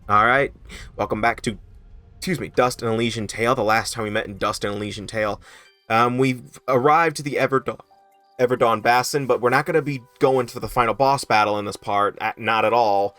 Alright, welcome back to, Dust and Elysian Tail. The last time we met in Dust and Elysian Tail, we've arrived to the Everdawn Basin, but we're not going to be going for the final boss battle in this part, not at all.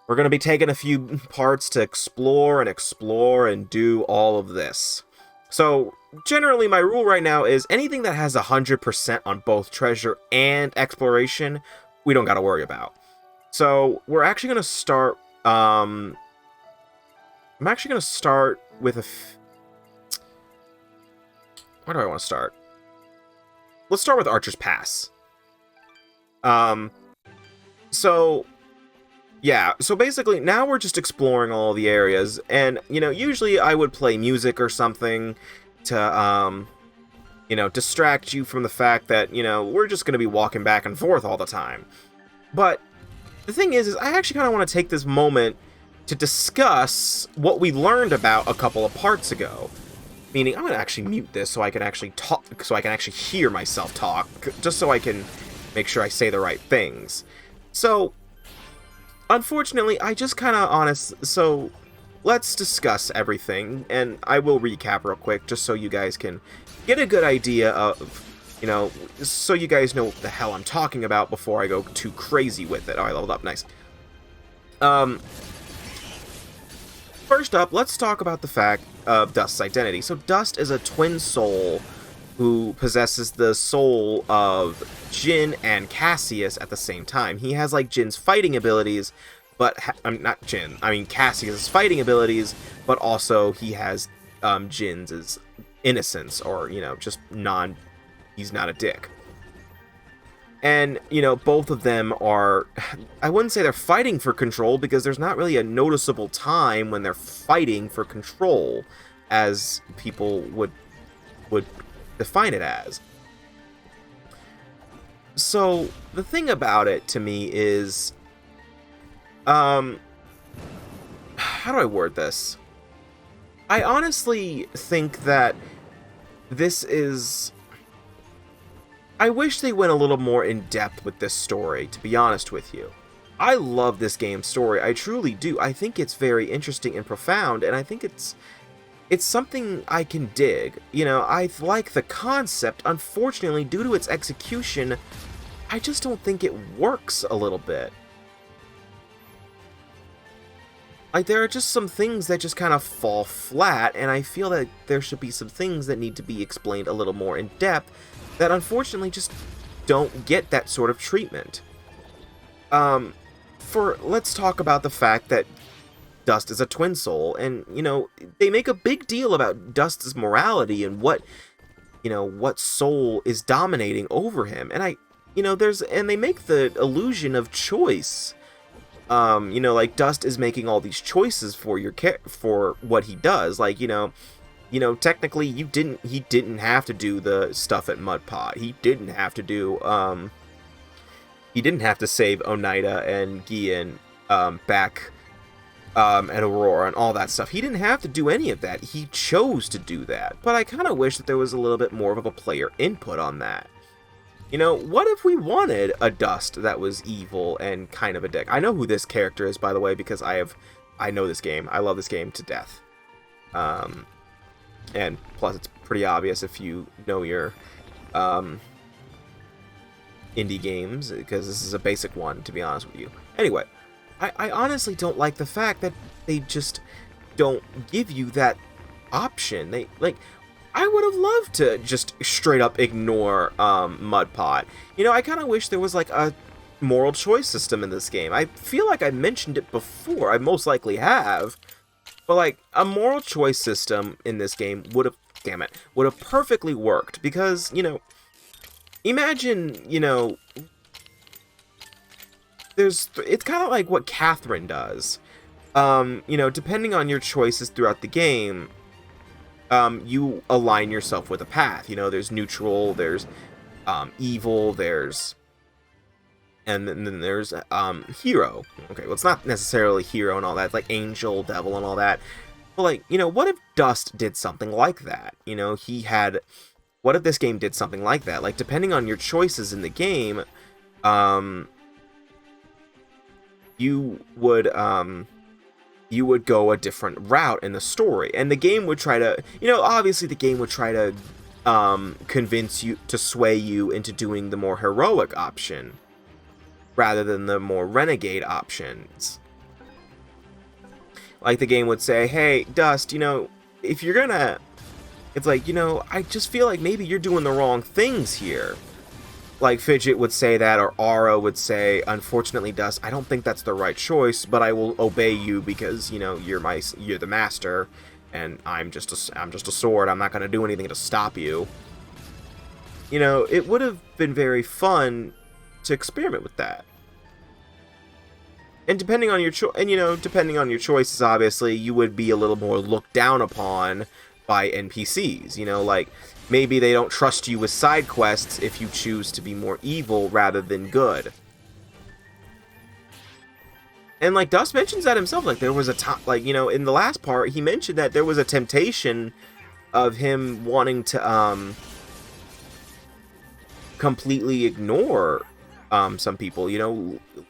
We're going to be taking a few parts to explore and do all of this. So, generally my rule right now is anything that has 100% on both treasure and exploration, we don't got to worry about. So, we're actually going to start, I'm actually going to start with where do I want to start? Let's start with Archer's Pass. So, yeah, so basically, now we're just exploring all the areas, and, usually I would play music or something to, distract you from the fact that, we're just going to be walking back and forth all the time. But the thing is I actually kind of want to take this moment to discuss what we learned about a couple of parts ago. Meaning, I'm going to actually mute this so I can actually talk, so I can actually hear myself talk, just so I can make sure I say the right things. So, unfortunately, I just kind of so let's discuss everything, and I will recap real quick, just so you guys can get a good idea of, so you guys know what the hell I'm talking about before I go too crazy with it. Oh, I leveled up, nice. First up, let's talk about the fact of Dust's identity. So Dust is a twin soul who possesses the soul of Jin and Cassius at the same time. He has like Jin's fighting abilities, but not Jin. I mean Cassius's fighting abilities, but also he has Jin's innocence, or just he's not a dick. And, both of them are, I wouldn't say they're fighting for control, because there's not really a noticeable time when they're fighting for control, as people would define it as. So, the thing about it, to me, is, how do I word this? I honestly think that this is... I wish they went a little more in depth with this story, to be honest with you. I love this game's story, I truly do. I think it's very interesting and profound, and I think it's something I can dig. I like the concept. Unfortunately, due to its execution, I just don't think it works a little bit. Like, there are just some things that just kind of fall flat, and I feel that there should be some things that need to be explained a little more in depth that unfortunately just don't get that sort of treatment. Let's talk about the fact that Dust is a twin soul, and, they make a big deal about Dust's morality and what soul is dominating over him. And and they make the illusion of choice. Like Dust is making all these choices for what he does. Like, technically he didn't have to do the stuff at Mudpot. He didn't have to do, he didn't have to save Oneida and Gian, back, at Aurora and all that stuff. He didn't have to do any of that. He chose to do that. But I kind of wish that there was a little bit more of a player input on that. What if we wanted a Dust that was evil and kind of a dick? I know who this character is, by the way, because I know this game. I love this game to death. And plus, it's pretty obvious if you know your indie games, because this is a basic one, to be honest with you. Anyway, I honestly don't like the fact that they just don't give you that option. I would have loved to just straight up ignore Mudpot. I kind of wish there was like a moral choice system in this game. I feel like I mentioned it before. I most likely have. But, like, a moral choice system in this game would have perfectly worked, because, imagine, it's kind of like what Catherine does. Depending on your choices throughout the game, you align yourself with a path. There's neutral, there's, evil, and then there's hero. Okay, well, it's not necessarily hero and all that. It's like angel, devil, and all that. But, like, what if Dust did something like that? What if this game did something like that? Like, depending on your choices in the game, you would you would go a different route in the story. And the game would try to, obviously the game would try to convince you, to sway you into doing the more heroic option rather than the more renegade options. Like, the game would say, hey, Dust, if you're gonna... It's like, I just feel like maybe you're doing the wrong things here. Like, Fidget would say that, or Aura would say, unfortunately, Dust, I don't think that's the right choice, but I will obey you because, you're the master, and I'm just a sword. I'm not gonna do anything to stop you. It would have been very fun to experiment with that. And depending on your choices, obviously, you would be a little more looked down upon by NPCs. Like, maybe they don't trust you with side quests if you choose to be more evil rather than good. And, like, Dust mentions that himself. Like, there was a time, like, in the last part, he mentioned that there was a temptation of him wanting to completely ignore some people,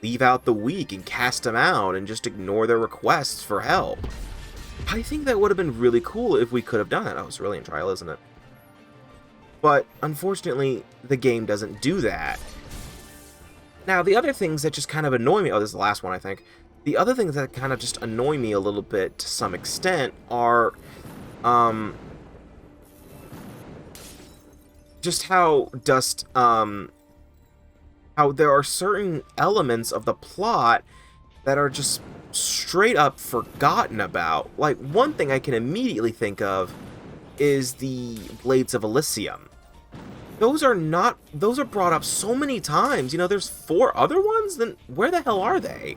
leave out the weak and cast them out and just ignore their requests for help. I think that would have been really cool if we could have done that. Oh, it's really in trial, isn't it? But unfortunately, the game doesn't do that. Now, the other things that just kind of annoy me, oh, this is the last one, I think. The other things that kind of just annoy me a little bit to some extent are just how Dust how there are certain elements of the plot that are just straight up forgotten about. Like, one thing I can immediately think of is the Blades of Elysium. Those are brought up so many times. There's 4 other ones? Then where the hell are they?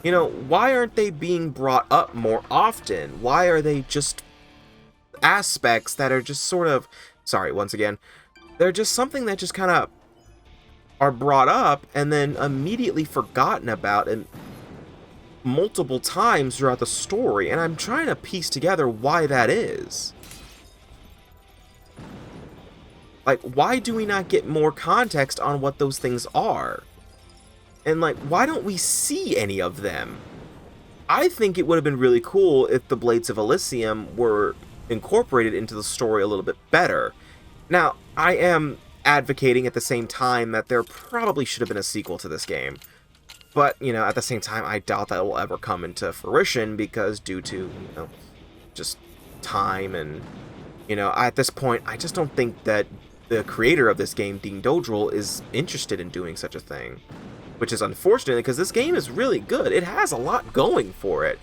Why aren't they being brought up more often? Why are they just aspects that are just sort of... Sorry, once again. They're just something that just kind of are brought up and then immediately forgotten about and multiple times throughout the story, and I'm trying to piece together why that is. Like, why do we not get more context on what those things are? And, like, why don't we see any of them? I think it would have been really cool if the Blades of Elysium were incorporated into the story a little bit better. Now, I am advocating at the same time that there probably should have been a sequel to this game. But, at the same time, I doubt that will ever come into fruition because due to, just time and, at this point, I just don't think that the creator of this game, Dean Dodrell, is interested in doing such a thing. Which is unfortunate because this game is really good. It has a lot going for it.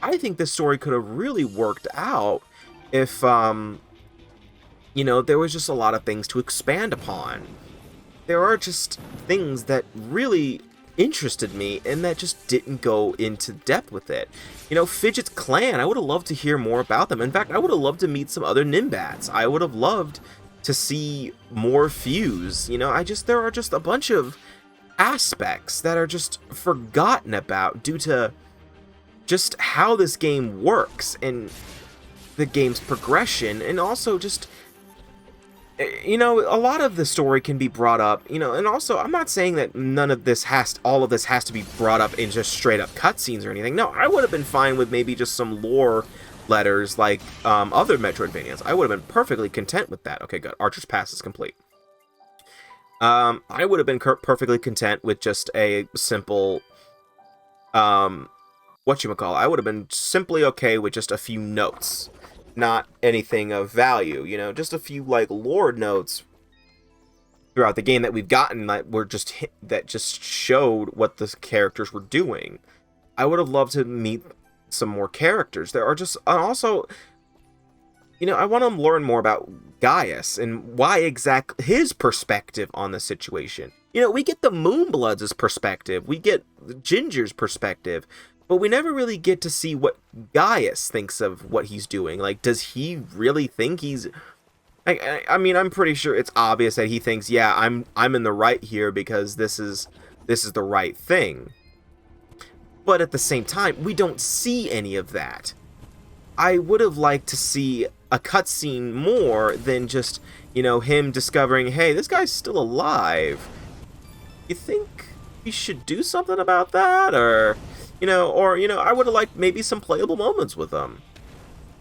I think this story could have really worked out if, there was just a lot of things to expand upon. There are just things that really interested me and that just didn't go into depth with it. Fidget's clan, I would have loved to hear more about them. In fact, I would have loved to meet some other Nimbats. I would have loved to see more Fuse. There are just a bunch of aspects that are just forgotten about due to just how this game works and the game's progression, and also just a lot of the story can be brought up, and also I'm not saying that all of this has to be brought up in just straight up cutscenes or anything. No, I would have been fine with maybe just some lore letters like other Metroidvanias. I would have been perfectly content with that. Okay, good. Archer's Pass is complete. I would have been perfectly content with just a simple, whatchamacall. I would have been simply okay with just a few notes. Not anything of value, just a few, like, lore notes throughout the game that we've gotten that just showed what the characters were doing. I would have loved to meet some more characters. There are just, and also, I want to learn more about Gaius and why exactly his perspective on the situation. We get the Moonbloods' perspective, we get Ginger's perspective, but we never really get to see what Gaius thinks of what he's doing. Like, does he really think he's... I mean, I'm pretty sure it's obvious that he thinks, yeah, I'm in the right here because this is the right thing. But at the same time, we don't see any of that. I would have liked to see a cutscene more than just, him discovering, hey, this guy's still alive. You think we should do something about that? Or... or, I would have liked maybe some playable moments with them.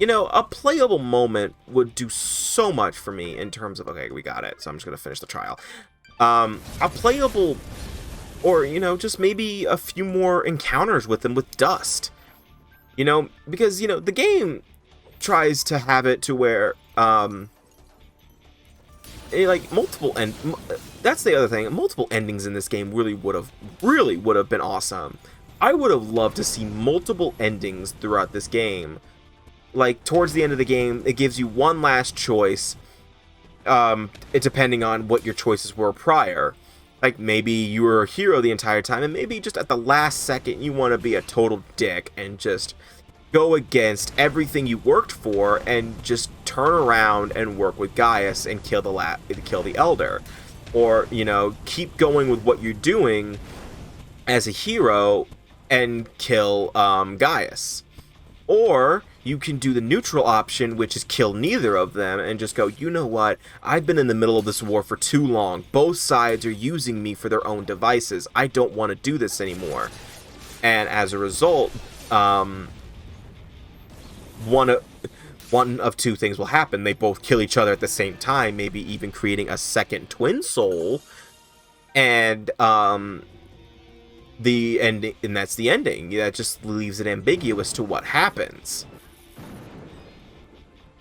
A playable moment would do so much for me in terms of, okay, we got it, so I'm just going to finish the trial. A playable, or, just maybe a few more encounters with them with Dust. Because, the game tries to have it to where, multiple that's the other thing. Multiple endings in this game really would have been awesome. I would have loved to see multiple endings throughout this game. Like, towards the end of the game, it gives you one last choice, depending on what your choices were prior. Like, maybe you were a hero the entire time, and maybe just at the last second you want to be a total dick and just go against everything you worked for and just turn around and work with Gaius and kill the Elder. Or, keep going with what you're doing as a hero and kill Gaius. Or you can do the neutral option, which is kill neither of them and just go, you know what, I've been in the middle of this war for too long. Both sides are using me for their own devices. I don't want to do this anymore. And as a result, one of two things will happen. They both kill each other at the same time, maybe even creating a second twin soul. And the ending, and that's the ending. That just leaves it ambiguous to what happens.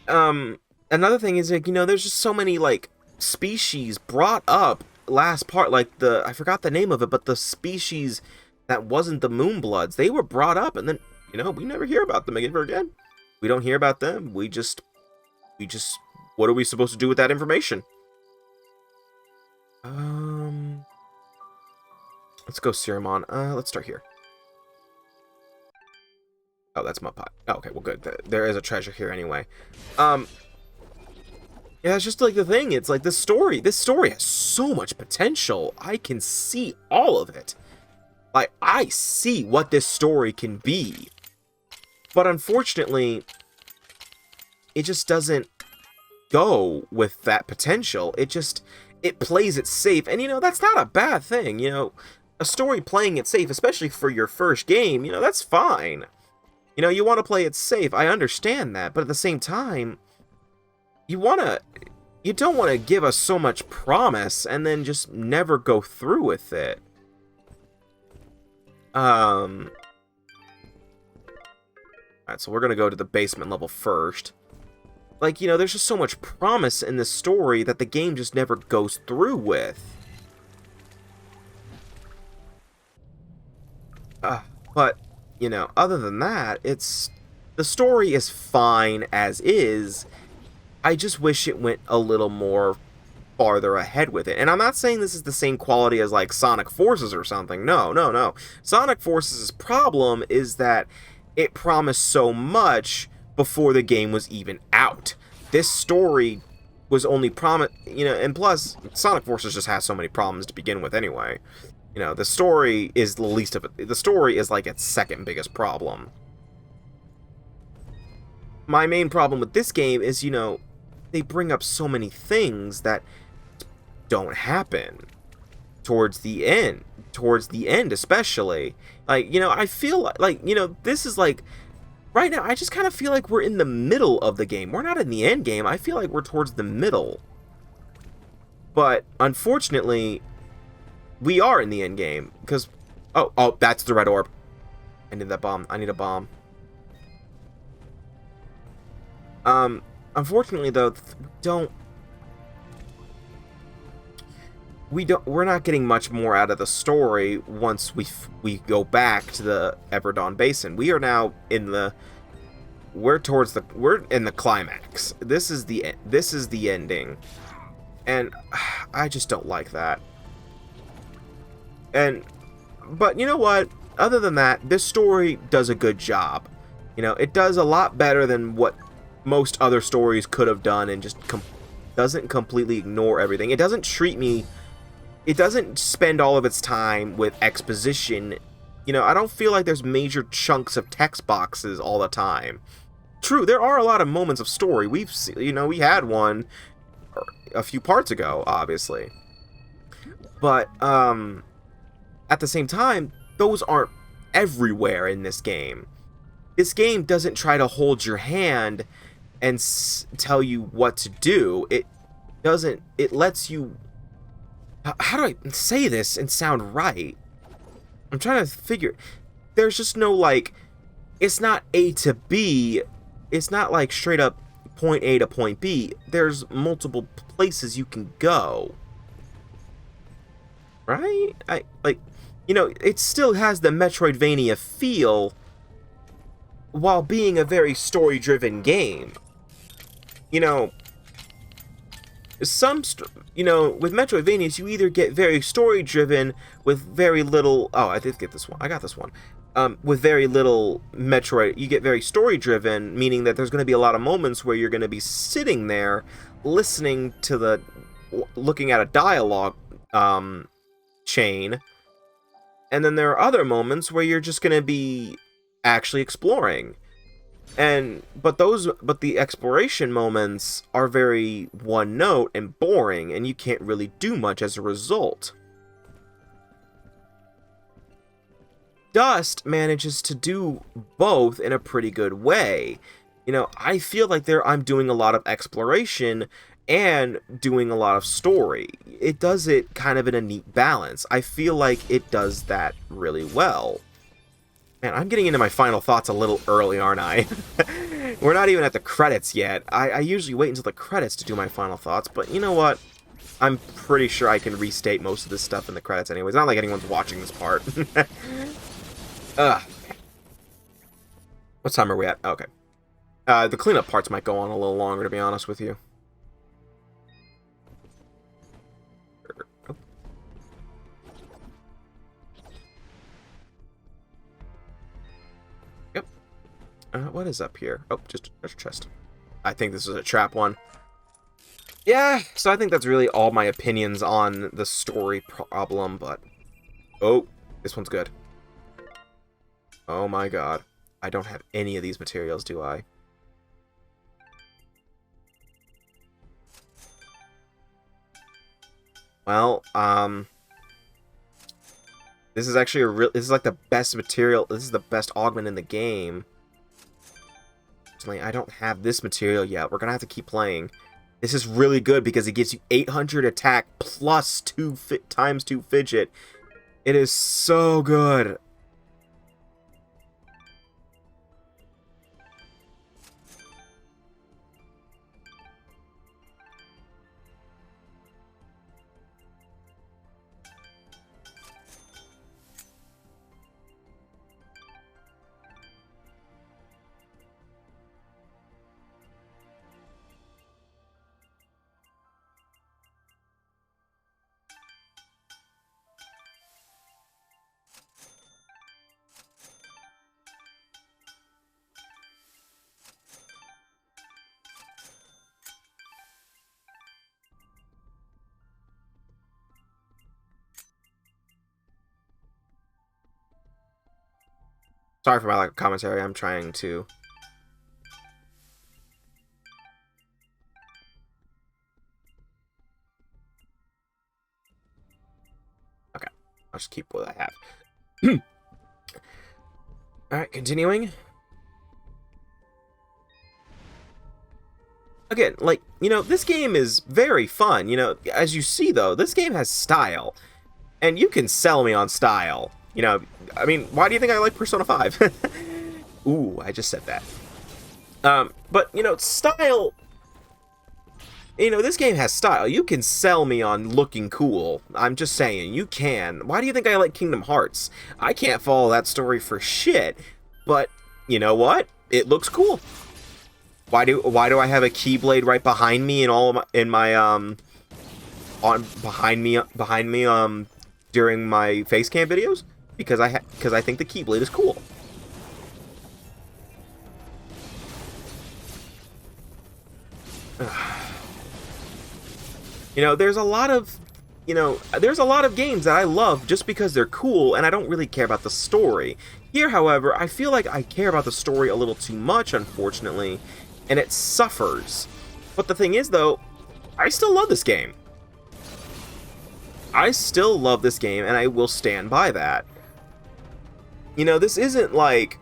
Another thing is, like, there's just so many, like, species brought up last part, like I forgot the name of it, but the species that wasn't the Moonbloods, they were brought up, and then, we never hear about them ever again. We don't hear about them. We just, what are we supposed to do with that information? Let's go Ceramon. Let's start here. Oh, that's Mud Pot. Oh, okay, well, good. There is a treasure here anyway. Yeah, it's just like the thing. It's like this story has so much potential. I can see all of it. Like, I see what this story can be. But unfortunately, it just doesn't go with that potential. It plays it safe. And, that's not a bad thing. A story playing it safe, especially for your first game, that's fine. You want to play it safe. I understand that. But at the same time, you don't want to give us so much promise and then just never go through with it. Alright, so we're going to go to the basement level first. Like, there's just so much promise in this story that the game just never goes through with. But, other than that, the story is fine as is. I just wish it went a little more farther ahead with it. And I'm not saying this is the same quality as, like, Sonic Forces or something. No. Sonic Forces' problem is that it promised so much before the game was even out. This story was only promised, and plus, Sonic Forces just has so many problems to begin with anyway. The story is the least of it. The story is like its second biggest problem. My main problem with this game is, they bring up so many things that don't happen towards the end especially. Like, I feel like, this is like, right now, I just kind of feel like we're in the middle of the game. We're not in the end game. I feel like we're towards the middle. But, unfortunately, we are in the end game. Because, oh, that's the red orb. I need that bomb. I need a bomb. Unfortunately, though, we're not getting much more out of the story once we go back to the Everdawn Basin. We are now in the we're in the climax. This is the ending. And I just don't like that. But you know what? Other than that, this story does a good job. It does a lot better than what most other stories could have done, and just doesn't completely ignore everything. It doesn't spend all of its time with exposition. I don't feel like there's major chunks of text boxes all the time. True, there are a lot of moments of story. We had one a few parts ago, obviously. But, at the same time, those aren't everywhere in this game. This game doesn't try to hold your hand and tell you what to do. It doesn't. It lets you... How do I say this and sound right? I'm trying to figure... There's just no, like... It's not A to B. It's not, like, straight up point A to point B. There's multiple places you can go. Right? It still has the Metroidvania feel while being a very story-driven game. With Metroidvanias, you either get very story-driven with very little... Oh, I did get this one. I got this one. With very little Metroid, you get very story-driven, meaning that there's going to be a lot of moments where you're going to be sitting there, looking at a dialogue chain, and then there are other moments where you're just going to be actually exploring. But the exploration moments are very one note and boring, and you can't really do much as a result. Dust manages to do both in a pretty good way. I feel like I'm doing a lot of exploration and doing a lot of story. It does it kind of in a neat balance. I feel like it does that really well. Man, I'm getting into my final thoughts a little early, aren't I? We're not even at the credits yet. I usually wait until the credits to do my final thoughts, but you know what? I'm pretty sure I can restate most of this stuff in the credits anyways. Not like anyone's watching this part. Ugh. What time are we at? Okay. The cleanup parts might go on a little longer, to be honest with you. Yep. What is up here? Oh, just a treasure chest. I think this is a trap one. Yeah, so I think that's really all my opinions on the story problem, but... Oh, this one's good. Oh my god. I don't have any of these materials, do I? Well, this is actually this is like the best material. This is the best augment in the game. I don't have this material yet. We're gonna have to keep playing. This is really good because it gives you 800 attack plus times 2 fidget. It is so good. Sorry for my lack of commentary. I'm trying to... Okay. I'll just keep what I have. Alright, continuing. Again, like, this game is very fun. As you see, though, this game has style. And you can sell me on style. I mean, why do you think I like Persona 5? Ooh, I just said that. But, style... this game has style. You can sell me on looking cool. I'm just saying, you can. Why do you think I like Kingdom Hearts? I can't follow that story for shit. But, you know what? It looks cool. Why do I have a Keyblade right behind me and all of behind me during my face cam videos? Because I think the Keyblade is cool. There's a lot of games that I love just because they're cool and I don't really care about the story. Here, however, I feel like I care about the story a little too much, unfortunately, and it suffers. But the thing is, though, I still love this game. I still love this game, and I will stand by that. you know, this isn't like,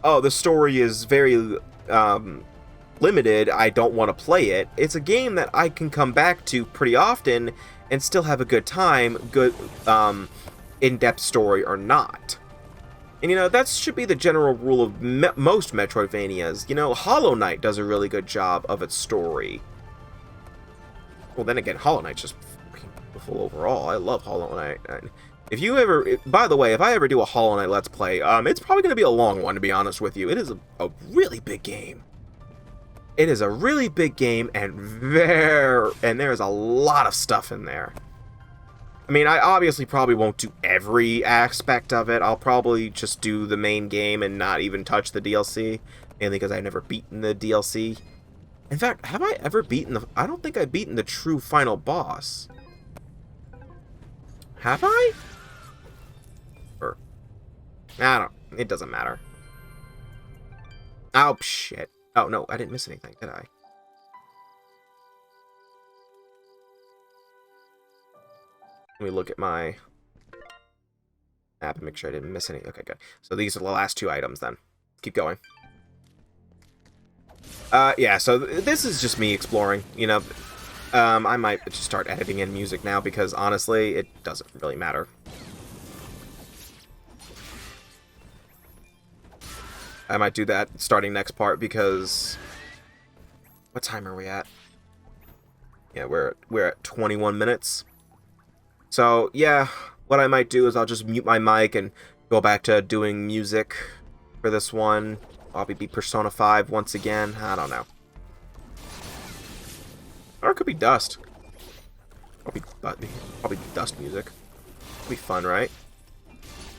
oh, the story is very limited, I don't want to play it. It's a game that I can come back to pretty often and still have a good time, good in-depth story or not. And, you know, that should be the general rule of most Metroidvanias. You know, Hollow Knight does a really good job of its story. Well, then again, Hollow Knight's just beautiful overall. I love Hollow Knight. If you ever, by the way, if I ever do a Hollow Knight Let's Play, it's probably going to be a long one, to be honest with you. It is a really big game. It is a really big game, and there's a lot of stuff in there. I mean, I obviously probably won't do every aspect of it. I'll probably just do the main game and not even touch the DLC, mainly because I've never beaten the DLC. In fact, have I ever beaten the... I don't think I've beaten the true final boss. Have I? Or... I don't... It doesn't matter. Oh, shit. Oh, no, I didn't miss anything, did I? Let me look at my map and make sure I didn't miss any. Okay, good. So these are the last two items, then. Keep going. Yeah, so this is just me exploring, you know. I might just start editing in music now because, honestly, it doesn't really matter. I might do that starting next part because... What time are we at? Yeah, we're at 21 minutes. So, yeah, what I might do is I'll just mute my mic and go back to doing music for this one. Probably be Persona 5 once again. I don't know. Or it could be Dust. Probably Dust music. It'll be fun, right?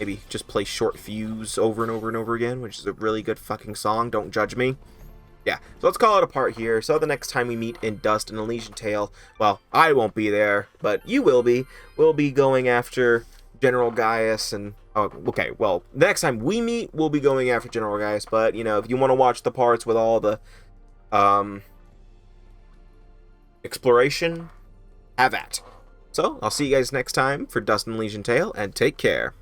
Maybe just play Short Fuse over and over and over again, which is a really good fucking song. Don't judge me. Yeah, so let's call it a part here. So the next time we meet in Dust and Elysian Tail, well, I won't be there, but you will be. We'll be going after General Gaius and... Oh, okay, well, the next time we meet, we'll be going after General Gaius, but, you know, if you want to watch the parts with all the, exploration, have at. So, I'll see you guys next time for Dust and Elysian Tail, and take care.